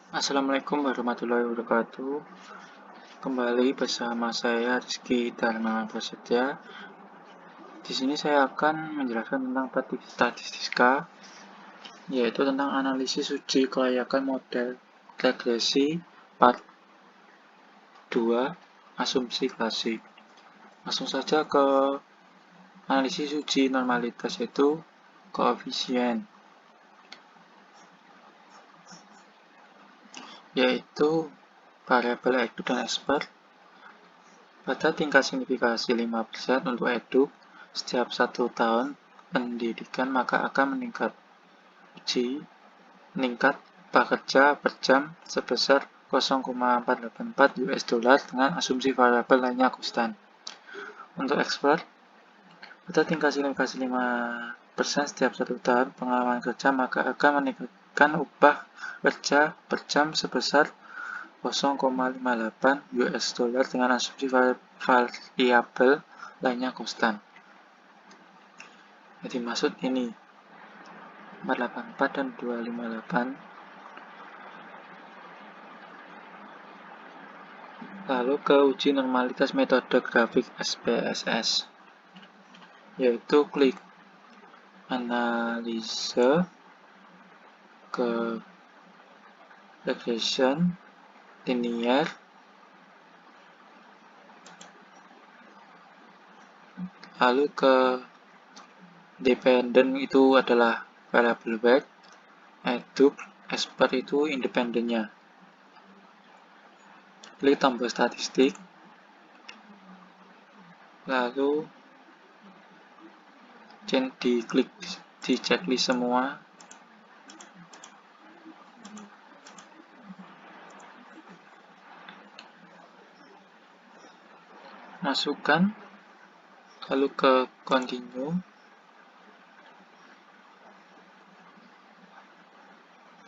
Assalamualaikum warahmatullahi wabarakatuh. Kembali bersama saya Rizky Dharma Prasetya. Di sini saya akan menjelaskan tentang statistika, yaitu tentang analisis uji kelayakan model regresi part 2 asumsi klasik. Langsung saja ke analisis uji normalitas, yaitu koefisien, yaitu variabel eduk dan expert pada tingkat signifikasi 5% untuk eduk setiap 1 tahun pendidikan, maka akan meningkat prakerja per jam sebesar 0,484 US dollar dengan asumsi variabel lainnya konstan. Untuk expert, pada tingkat signifikasi 5% setiap 1 tahun pengalaman kerja, maka akan meningkatkan upah kerja per jam sebesar 0,58 US dollar dengan asumsi variabel lainnya konstan. Jadi maksud ini 484 dan 258. Lalu ke uji normalitas metode grafik SPSS, yaitu klik analisa ke regression linear, lalu ke dependent itu adalah variable back, eduk, expert itu independennya. Klik tombol statistik, lalu diklik di checklist semua, masukkan, lalu ke continue,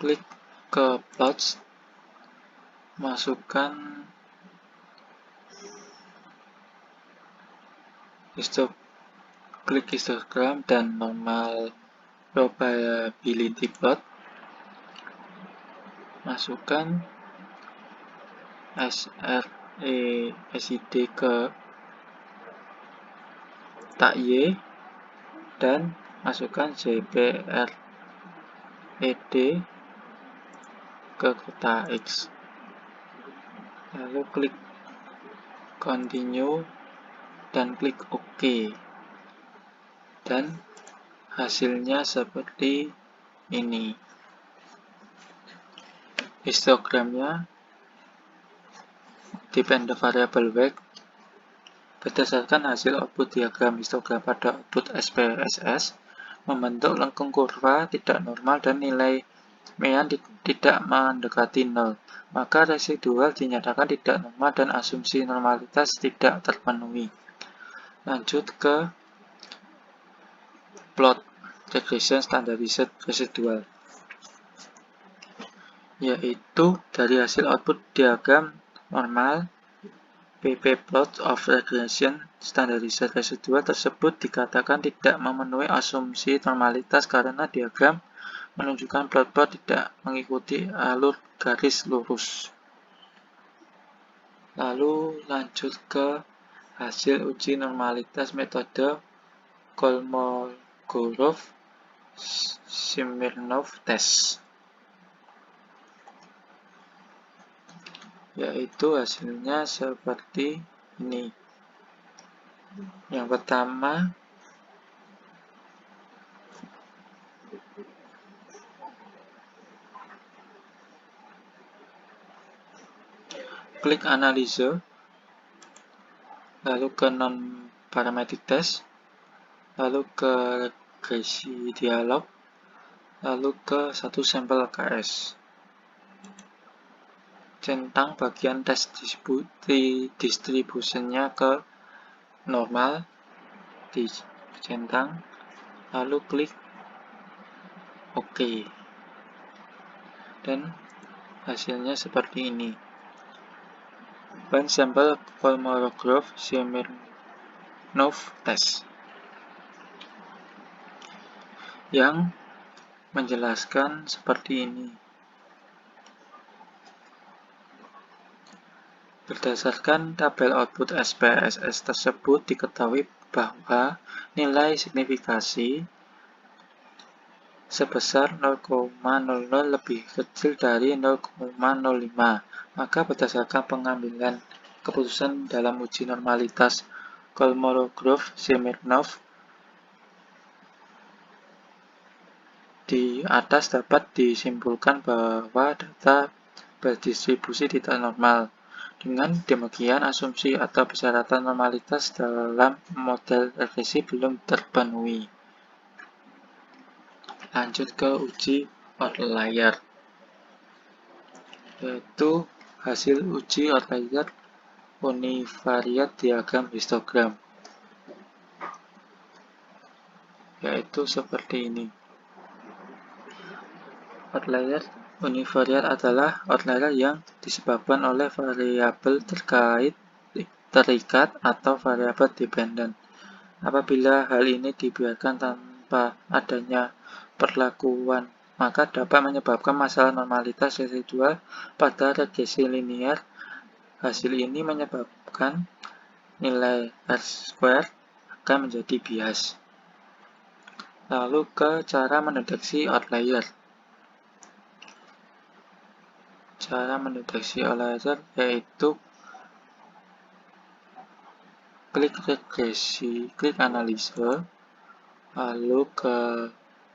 klik ke plots, masukkan klik histogram dan normal probability plot, masukkan SRE/SID ke tak Y dan masukkan JPRED ke kotak X, lalu klik continue dan klik OK, dan hasilnya seperti ini. Histogramnya dependent variable back berdasarkan hasil output diagram histogram pada output SPSS membentuk lengkung kurva tidak normal dan nilai mean tidak mendekati 0, maka residual dinyatakan tidak normal dan asumsi normalitas tidak terpenuhi. Lanjut ke plot regression standardized residual, yaitu dari hasil output diagram normal ppplot of regression standardized residual tersebut dikatakan tidak memenuhi asumsi normalitas karena diagram menunjukkan plot-plot tidak mengikuti alur garis lurus. Lalu lanjut ke hasil uji normalitas metode Kolmogorov-Smirnov test, yaitu hasilnya seperti ini. Yang pertama, klik analisa, lalu ke non-parametric test, lalu ke regresi dialog, lalu ke satu sampel KS. Centang bagian tes distributionnya ke normal, dicentang, lalu klik OK, dan hasilnya seperti ini. One sampel Kolmogorov-Smirnov test yang menjelaskan seperti ini. Berdasarkan tabel output SPSS tersebut diketahui bahwa nilai signifikasi sebesar 0,00 lebih kecil dari 0,05. Maka berdasarkan pengambilan keputusan dalam uji normalitas Kolmogorov-Smirnov, di atas dapat disimpulkan bahwa data berdistribusi tidak normal. Dengan demikian, asumsi atau persyaratan normalitas dalam model regresi belum terpenuhi. Lanjut ke uji outlier, yaitu hasil uji outlier univariat diagram histogram, yaitu seperti ini. Outlier univariat adalah outlier yang disebabkan oleh variabel terikat atau variabel dependen. Apabila hal ini dibiarkan tanpa adanya perlakuan, maka dapat menyebabkan masalah normalitas residual pada regresi linear. Hasil ini menyebabkan nilai R² akan menjadi bias. Lalu ke cara mendeteksi outlier. Cara mendeteksi outlier yaitu klik analisa, lalu ke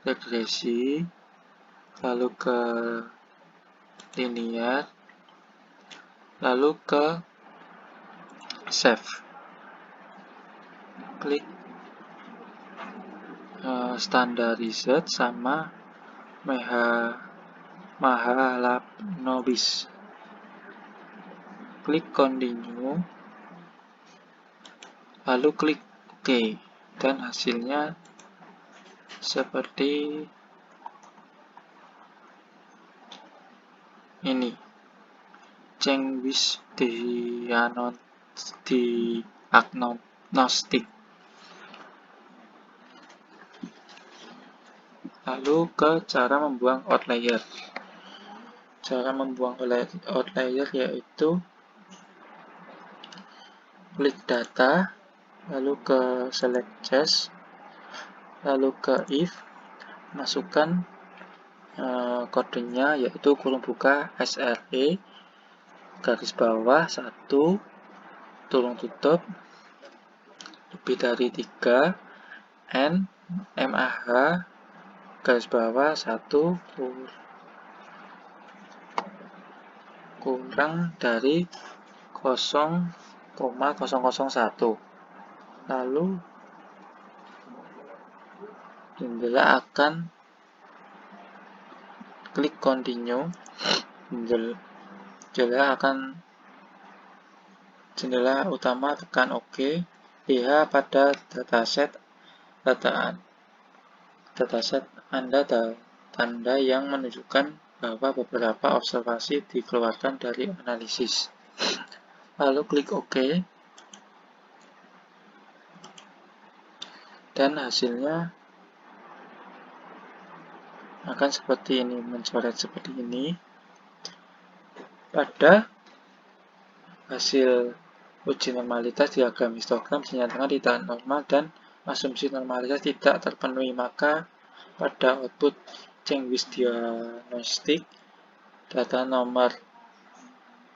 regresi, lalu ke linear, lalu ke save. Klik standardized sama Mahalanobis. Klik continue, lalu klik OK, dan hasilnya seperti ini. Cengwis diagnostik. Lalu ke cara membuang outlier. Cara membuang outlier yaitu klik data, lalu ke select case, lalu ke if, masukkan kodenya yaitu kurung buka SRE garis bawah 1 kurung tutup lebih dari 3 N MAH garis bawah 1 kurang dari 0,001. Lalu jendela akan klik continue, jendela utama tekan OK. Lihat pada dataset Anda tanda yang menunjukkan bahwa beberapa observasi dikeluarkan dari analisis. Lalu klik OK, dan hasilnya akan seperti ini, mencoret seperti ini. Pada hasil uji normalitas diagram histogram dinyatakan tidak normal dan asumsi normalitas tidak terpenuhi, maka pada output Cengwis diagnostik data nomor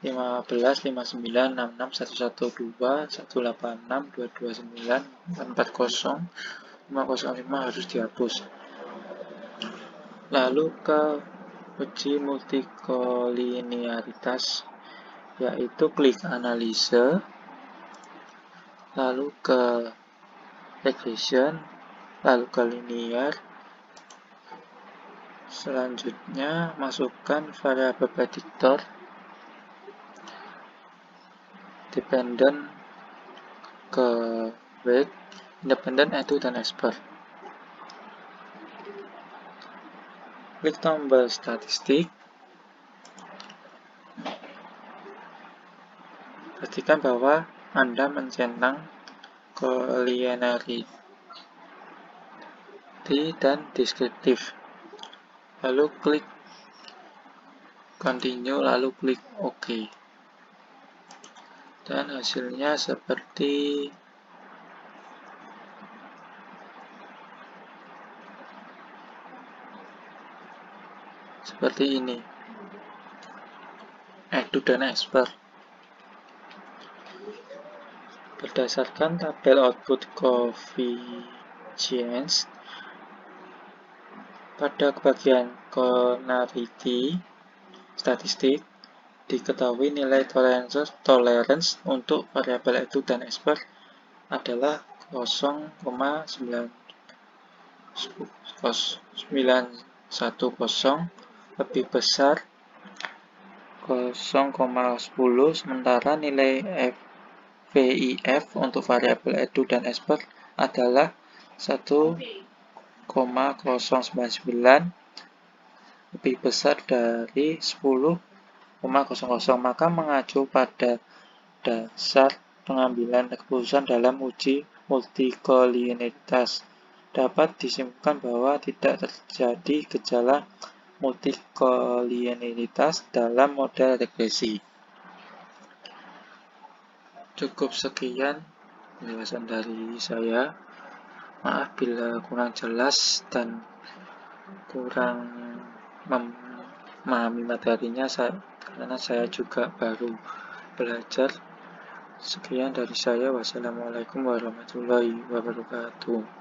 15, 59, 66, 112, 186, 229, 440, 505 harus dihapus. Lalu ke uji multikolinearitas, yaitu klik analisa, lalu ke regression, lalu ke linear. Selanjutnya masukkan variabel prediktor, dependent ke weight, independent, edu, dan expert. Klik tombol statistik. Pastikan bahwa Anda mencentang collinearity dan deskriptif. Lalu klik continue, lalu klik OK. Dan hasilnya seperti ini. Edu dan expert. Berdasarkan tabel output coefficients pada bagian connectivity statistik, diketahui nilai tolerance untuk variabel edu dan expert adalah 0,910 lebih besar 0,10, sementara nilai VIF untuk variabel edu dan expert adalah 1,099 lebih besar dari 10,00. Maka mengacu pada dasar pengambilan keputusan dalam uji multikolinearitas, dapat disimpulkan bahwa tidak terjadi gejala multikolinearitas dalam model regresi. Cukup sekian penjelasan dari saya. Maaf bila kurang jelas dan kurang memahami materinya, karena saya juga baru belajar. Sekian dari saya. Wassalamualaikum warahmatullahi wabarakatuh.